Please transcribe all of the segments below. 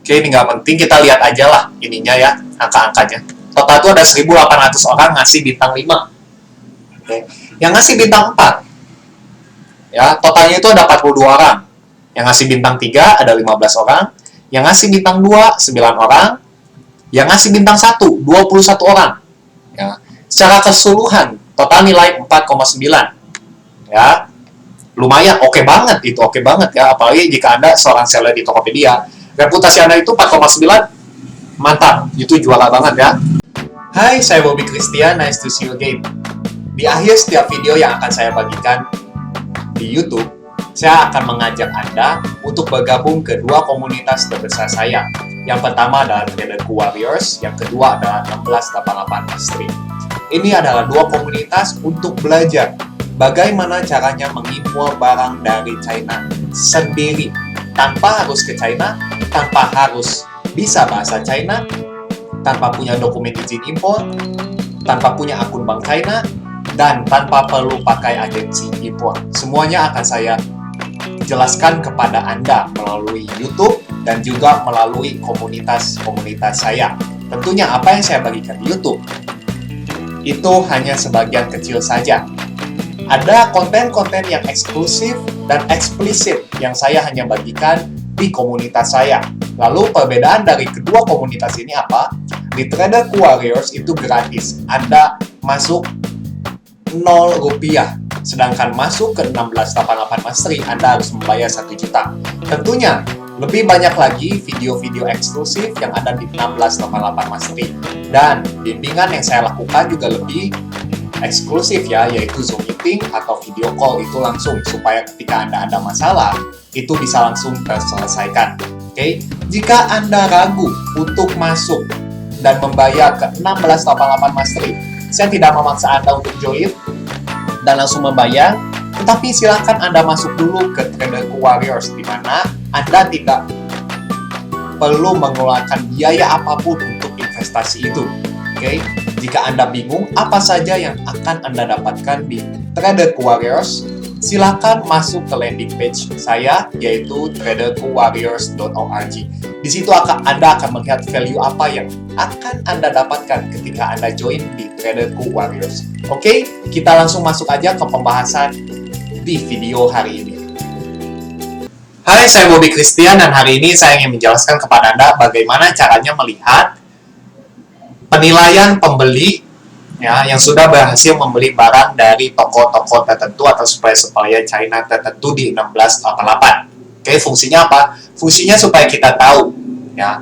Oke, ini nggak penting, kita lihat aja lah ininya ya, angka-angkanya. Total itu ada 1.800 orang ngasih bintang 5. Oke. Yang ngasih bintang 4, ya, totalnya itu ada 42 orang. Yang ngasih bintang 3 ada 15 orang. Yang ngasih bintang 2, 9 orang. Yang ngasih bintang 1, 21 orang. Ya. Secara keseluruhan, total nilai 4,9. Ya, lumayan, oke banget, itu oke banget ya. Apalagi jika Anda seorang seller di Tokopedia. Reputasi Anda itu 4,9, mantap, itu juara banget ya. Hai, saya Bobby Christian, nice to see you again. Di akhir setiap video yang akan saya bagikan di YouTube, saya akan mengajak Anda untuk bergabung ke dua komunitas terbesar saya. Yang pertama adalah Traderku Warriors, yang kedua adalah 1688 Mastery. Ini adalah dua komunitas untuk belajar bagaimana caranya mengimpor barang dari China sendiri, tanpa harus ke China, tanpa harus bisa bahasa China, tanpa punya dokumen izin impor, tanpa punya akun bank China, dan tanpa perlu pakai agensi impor. Semuanya akan saya jelaskan kepada Anda melalui YouTube dan juga melalui komunitas-komunitas saya. Tentunya apa yang saya bagikan di YouTube itu hanya sebagian kecil saja. Ada konten-konten yang eksklusif dan eksplisit yang saya hanya bagikan di komunitas saya. Lalu perbedaan dari kedua komunitas ini apa? Di Traderku Warriors itu gratis. Anda masuk 0 rupiah. Sedangkan masuk ke 1688 Mastery, Anda harus membayar 1 juta. Tentunya, lebih banyak lagi video-video eksklusif yang ada di 1688 Mastery. Dan bimbingan yang saya lakukan juga lebih eksklusif ya, yaitu Zoom meeting atau video call itu langsung, supaya ketika Anda ada masalah, itu bisa langsung terselesaikan. Oke? Jika Anda ragu untuk masuk dan membayar ke 1688 Mastery, saya tidak memaksa Anda untuk join dan langsung membayar, tetapi silakan Anda masuk dulu ke Traderku Warriors, di mana Anda tidak perlu mengeluarkan biaya apapun untuk investasi itu. Oke? Jika Anda bingung apa saja yang akan Anda dapatkan di Traderku Warriors, silakan masuk ke landing page saya, yaitu traderkuwarriors.org. Di situ Anda akan melihat value apa yang akan Anda dapatkan ketika Anda join di Traderku Warriors. Oke, kita langsung masuk aja ke pembahasan di video hari ini. Hai, saya Bobby Christian, dan hari ini saya ingin menjelaskan kepada Anda bagaimana caranya melihat penilaian pembeli ya yang sudah berhasil membeli barang dari toko-toko tertentu atau supplier China tertentu di 1688. Oke, fungsinya apa? Fungsinya supaya kita tahu ya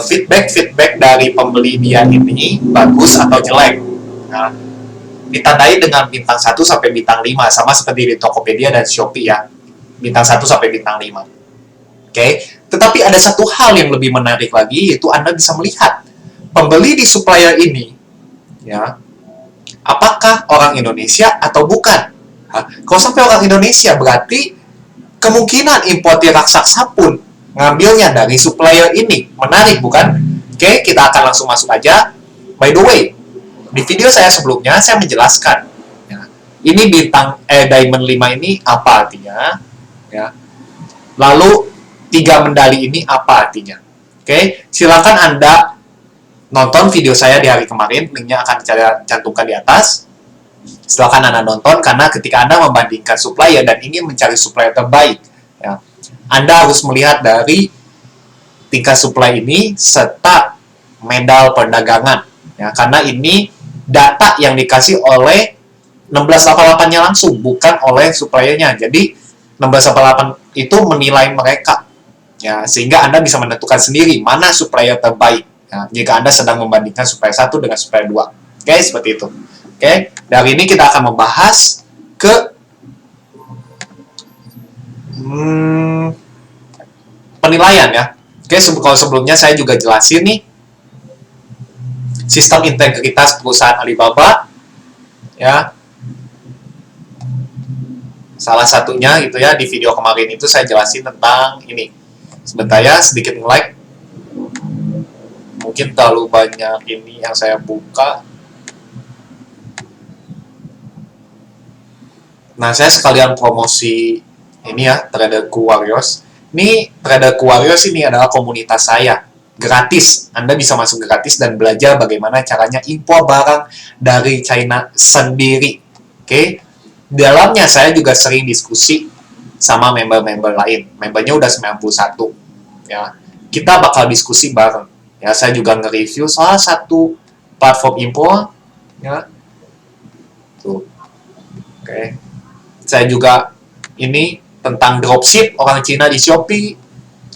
feedback dari pembeli dia ini bagus atau jelek. Nah, ditandai dengan bintang 1 sampai bintang 5, sama seperti di Tokopedia dan Shopee ya. Bintang 1 sampai bintang 5. Oke, tetapi ada satu hal yang lebih menarik lagi, yaitu Anda bisa melihat pembeli di supplier ini ya, apakah orang Indonesia atau bukan. Kalau sampai orang Indonesia, berarti kemungkinan importir raksasa pun ngambilnya dari supplier ini. Menarik bukan? Oke, kita akan langsung masuk aja. By the way, di video saya sebelumnya saya menjelaskan ya, ini bintang diamond 5 ini apa artinya ya. Lalu 3 medali ini apa artinya. Oke, silakan Anda nonton video saya di hari kemarin, linknya akan saya cantumkan di atas. Silakan Anda nonton, karena ketika Anda membandingkan supplier dan ingin mencari supplier terbaik ya, Anda harus melihat dari tingkat supply ini serta medal perdagangan ya, karena ini data yang dikasih oleh 1688-nya langsung, bukan oleh suppliernya. Jadi 1688 itu menilai mereka ya, sehingga Anda bisa menentukan sendiri mana supplier terbaik ya, jika Anda sedang membandingkan supplier 1 dengan supplier 2. Oke, seperti itu. Oke, dari ini kita akan membahas ke penilaian ya. Oke, kalau sebelumnya saya juga jelasin nih sistem integritas perusahaan Alibaba ya. Salah satunya gitu ya, di video kemarin itu saya jelasin tentang ini. Sebentar ya, sedikit like. Mungkin terlalu banyak ini yang saya buka. Nah, saya sekalian promosi ini ya, Traderku Warriors. Ini Trader Warriors ini adalah komunitas saya. Gratis. Anda bisa masuk gratis dan belajar bagaimana caranya impor barang dari China sendiri. Oke. Dalamnya saya juga sering diskusi sama member-member lain. Membernya udah 91. Ya. Kita bakal diskusi bareng. Ya, saya juga nge-review salah satu platform impor. Ya. Tuh. Oke. Saya juga ini tentang dropship orang Cina di Shopee.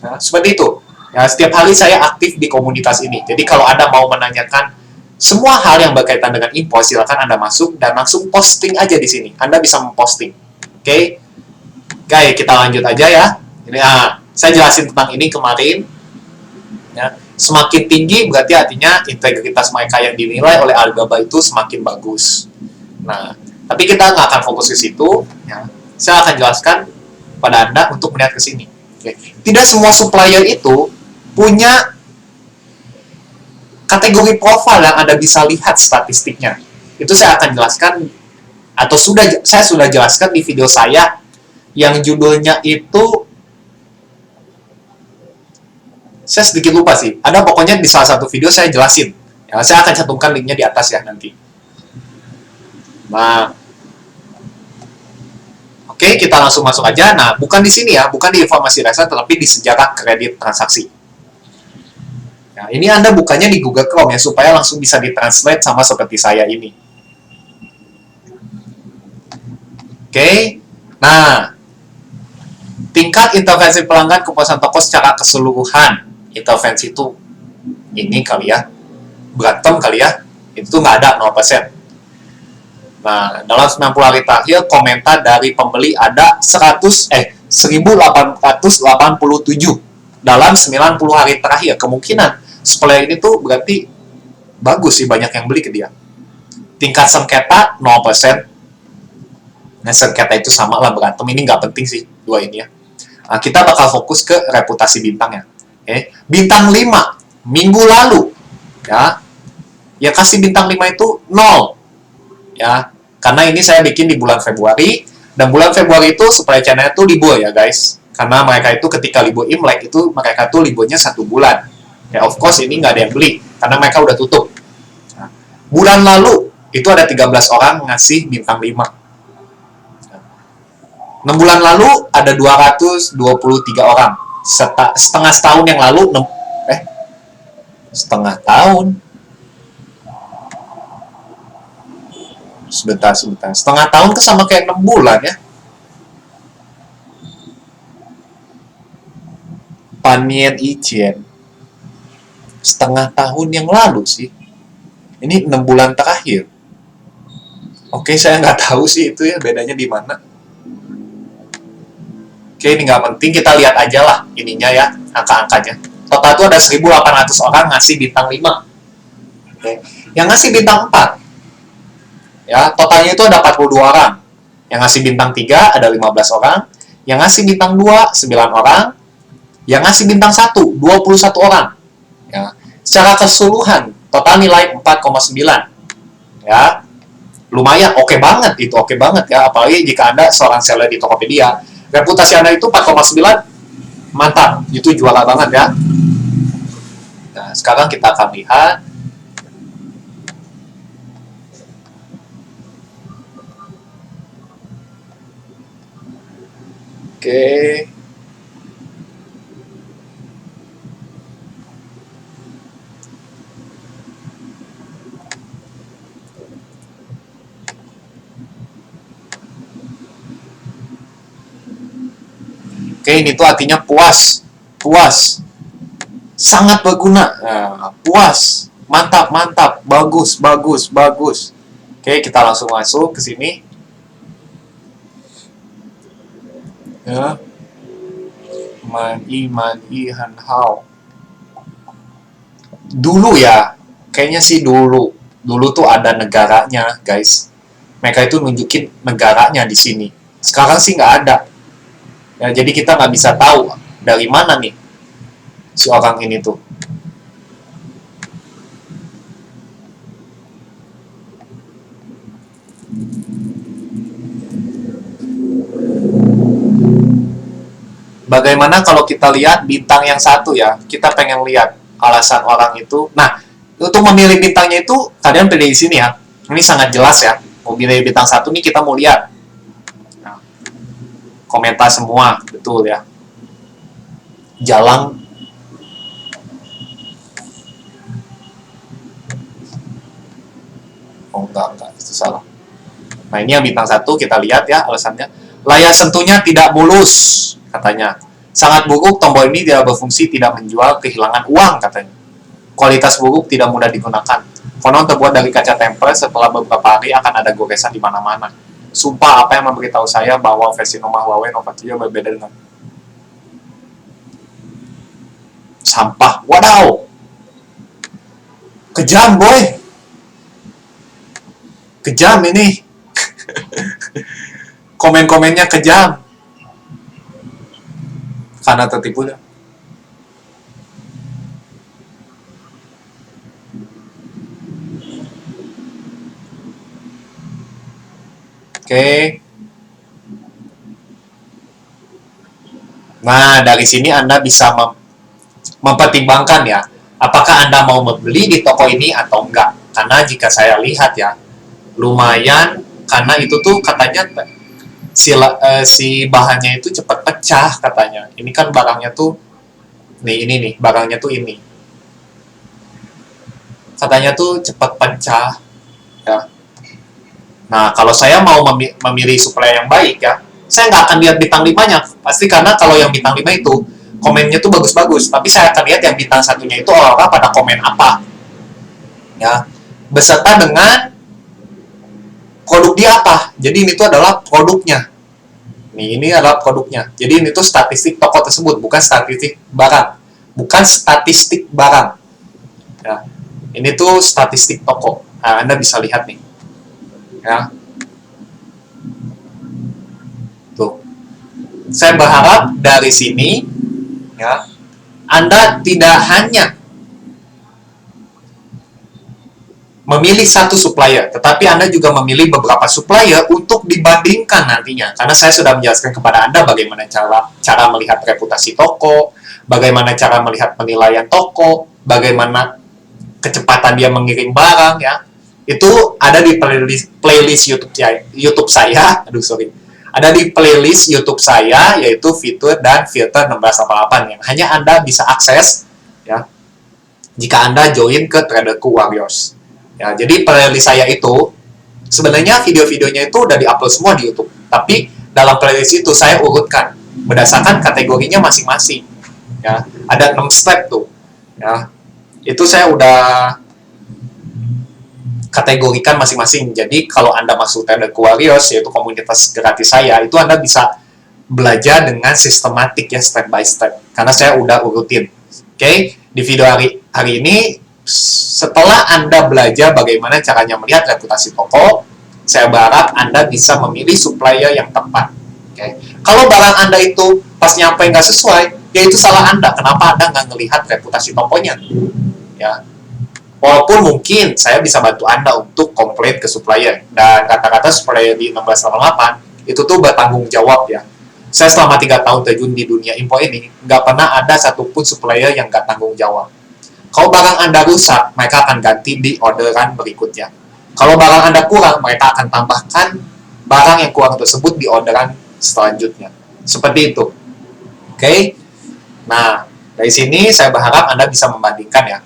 Nah, seperti itu. Ya, setiap hari saya aktif di komunitas ini. Jadi kalau Anda mau menanyakan semua hal yang berkaitan dengan impor, silakan Anda masuk dan langsung posting aja di sini. Anda bisa memposting. Oke? Oke, kita lanjut aja ya. Ini saya jelasin tentang ini kemarin. Ya, semakin tinggi berarti artinya integritas mereka yang dinilai oleh Alibaba itu semakin bagus. Nah, tapi kita nggak akan fokus ke situ. Ya. Saya akan jelaskan pada Anda untuk melihat ke sini. Oke. Tidak semua supplier itu punya kategori profil yang Anda bisa lihat statistiknya. Itu saya akan jelaskan atau saya sudah jelaskan di video saya yang judulnya itu saya sedikit lupa sih. Ada pokoknya di salah satu video saya jelasin. Ya, saya akan cantumkan linknya di atas ya nanti. Nah, oke, kita langsung masuk aja. Nah, bukan di sini ya, bukan di informasi dasar, tetapi di sejarah kredit transaksi. Nah, ini Anda bukanya di Google Chrome ya, supaya langsung bisa ditranslate sama seperti saya ini. Oke, nah, tingkat intervensi pelanggan kepuasan toko secara keseluruhan. Intervensi itu ini kali ya, berantem kali ya, itu nggak ada 0%. Nah, dalam 90 hari terakhir, komentar dari pembeli ada 1887 dalam 90 hari terakhir. Kemungkinan supplier ini tuh berarti bagus sih, banyak yang beli ke dia. Tingkat sengketa 0%. Nah, sengketa itu sama lah berantem. Ini nggak penting sih, dua ini ya. Nah, kita bakal fokus ke reputasi bintangnya. Okay. Bintang 5, minggu lalu. Ya kasih bintang 5 itu 0. Ya, karena ini saya bikin di bulan Februari, dan bulan Februari itu supplier China itu libur ya guys, karena mereka itu ketika libur Imlek itu mereka tuh liburnya 1 bulan ya. Of course ini nggak ada yang beli karena mereka udah tutup. Nah, bulan lalu itu ada 13 orang ngasih bintang 5. 6 bulan lalu ada 223 orang. Setengah setahun yang lalu setengah tahun sebentar. Setengah tahun itu sama kayak 6 bulan ya. Panien Ijen setengah tahun yang lalu sih. Ini 6 bulan terakhir. Oke, saya nggak tahu sih itu ya bedanya di mana. Oke, ini nggak penting, kita lihat aja lah ininya ya, angka-angkanya. Total itu ada 1.800 orang ngasih bintang 5. Oke. Yang ngasih bintang 4 ya, totalnya itu ada 42 orang. Yang ngasih bintang 3 ada 15 orang. Yang ngasih bintang 2 9 orang. Yang ngasih bintang 1 21 orang. Ya. Secara keseluruhan total nilai 4,9. Ya. Lumayan, oke banget itu, oke banget ya, apalagi jika Anda seorang seller di Tokopedia. Reputasi Anda itu 4,9, mantap, itu juara banget ya. Nah, sekarang kita akan lihat. Oke. Oke, ini tuh artinya puas. Puas. Sangat berguna. Nah, puas. Mantap, mantap. Bagus, bagus, bagus. Oke, kita langsung masuk ke sini. Ya. Mani Han Hao. Dulu ya, kayaknya sih dulu. Dulu tuh ada negaranya, guys. Mereka itu nunjukin negaranya di sini. Sekarang sih nggak ada. Ya, jadi kita nggak bisa tahu dari mana nih si orang ini tuh. Bagaimana kalau kita lihat bintang yang satu ya? Kita pengen lihat alasan orang itu. Nah, untuk memilih bintangnya itu kalian pilih di sini ya. Ini sangat jelas ya. Mau pilih bintang satu nih kita mau lihat. Nah, komentar semua, betul ya. Jalang. Oh enggak, itu salah. Nah ini yang bintang satu kita lihat ya alasannya. Layar sentuhnya tidak mulus katanya. Sangat buruk, tombol ini tidak berfungsi, tidak menjual, kehilangan uang katanya. Kualitas buruk, tidak mudah digunakan. Konon terbuat dari kaca tempered, setelah beberapa hari akan ada goresan di mana-mana. Sumpah apa yang memberitahu saya bahwa versi Huawei Nova 3 berbeda dengan sampah. Wadaw. Kejam boy. Kejam ini. Komen-komennya kejam. Karena tertipu dah. Oke. Nah, dari sini Anda bisa mempertimbangkan ya, apakah Anda mau membeli di toko ini atau enggak. Karena jika saya lihat ya, lumayan, karena itu tuh katanya si bahannya itu cepat pecah katanya. Ini kan barangnya tuh, ini nih, barangnya tuh ini. Katanya tuh cepat pecah. Ya. Nah, kalau saya mau memilih supplier yang baik ya, saya nggak akan lihat bintang 5-nya. Pasti karena kalau yang bintang 5 itu, komennya tuh bagus-bagus. Tapi saya akan lihat yang bintang satunya itu orang-orang pada komen apa. Ya, beserta dengan produk dia apa. Jadi ini tuh adalah produknya. Nih, ini adalah produknya. Jadi ini tuh statistik toko tersebut, bukan statistik barang. Bukan statistik barang. Ya. Ini tuh statistik toko. Nah, Anda bisa lihat nih. Ya. Tuh. Saya berharap dari sini ya, Anda tidak hanya memilih satu supplier, tetapi Anda juga memilih beberapa supplier untuk dibandingkan nantinya. Karena saya sudah menjelaskan kepada Anda bagaimana cara melihat reputasi toko, bagaimana cara melihat penilaian toko, bagaimana kecepatan dia mengirim barang ya. Itu ada di playlist YouTube saya. Ada di playlist YouTube saya yaitu fitur dan filter 1688 yang hanya Anda bisa akses ya jika Anda join ke Traderku Warriors. Ya, jadi playlist saya itu sebenarnya video-videonya itu udah diupload semua di YouTube. Tapi dalam playlist itu saya urutkan berdasarkan kategorinya masing-masing. Ya, ada 6 step tuh. Ya. Itu saya udah kategorikan masing-masing. Jadi kalau Anda masuk Traderku Warriors yaitu komunitas gratis saya, itu Anda bisa belajar dengan sistematik ya, step by step. Karena saya udah urutin. Oke, di video hari ini setelah Anda belajar bagaimana caranya melihat reputasi toko, saya berharap Anda bisa memilih supplier yang tepat. Okay. Kalau barang Anda itu pas nyampe nggak sesuai, ya itu salah Anda. Kenapa Anda nggak ngelihat reputasi tokonya? Ya. Walaupun mungkin saya bisa bantu Anda untuk komplain ke supplier. Dan kata-kata supplier di 1688 itu tuh bertanggung jawab ya. Saya selama 3 tahun terjun di dunia impor ini, nggak pernah ada satupun supplier yang nggak tanggung jawab. Kalau barang Anda rusak, mereka akan ganti di orderan berikutnya. Kalau barang Anda kurang, mereka akan tambahkan barang yang kurang tersebut di orderan selanjutnya. Seperti itu. Oke? Nah, dari sini saya berharap Anda bisa membandingkan ya.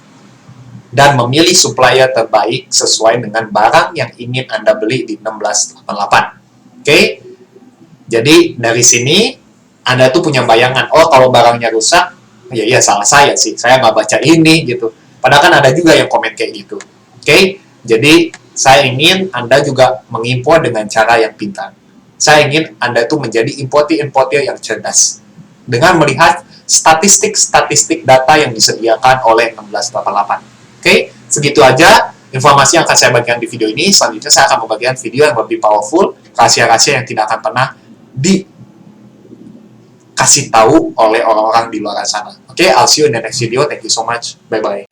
Dan memilih supplier terbaik sesuai dengan barang yang ingin Anda beli di 1688. Oke? Jadi, dari sini Anda tuh punya bayangan, oh kalau barangnya rusak, ya iya salah saya sih, saya nggak baca ini gitu. Padahal kan ada juga yang komen kayak gitu. Oke, jadi saya ingin Anda juga mengimpor dengan cara yang pintar. Saya ingin Anda itu menjadi importer yang cerdas dengan melihat statistik data yang disediakan oleh 1688. Oke, segitu aja informasi yang akan saya bagikan di video ini. Selanjutnya saya akan membagikan video yang lebih powerful, rahasia-rahasia yang tidak akan pernah dikasih tahu oleh orang-orang di luar sana. Oke, I'll see you in the next video. Thank you so much. Bye-bye.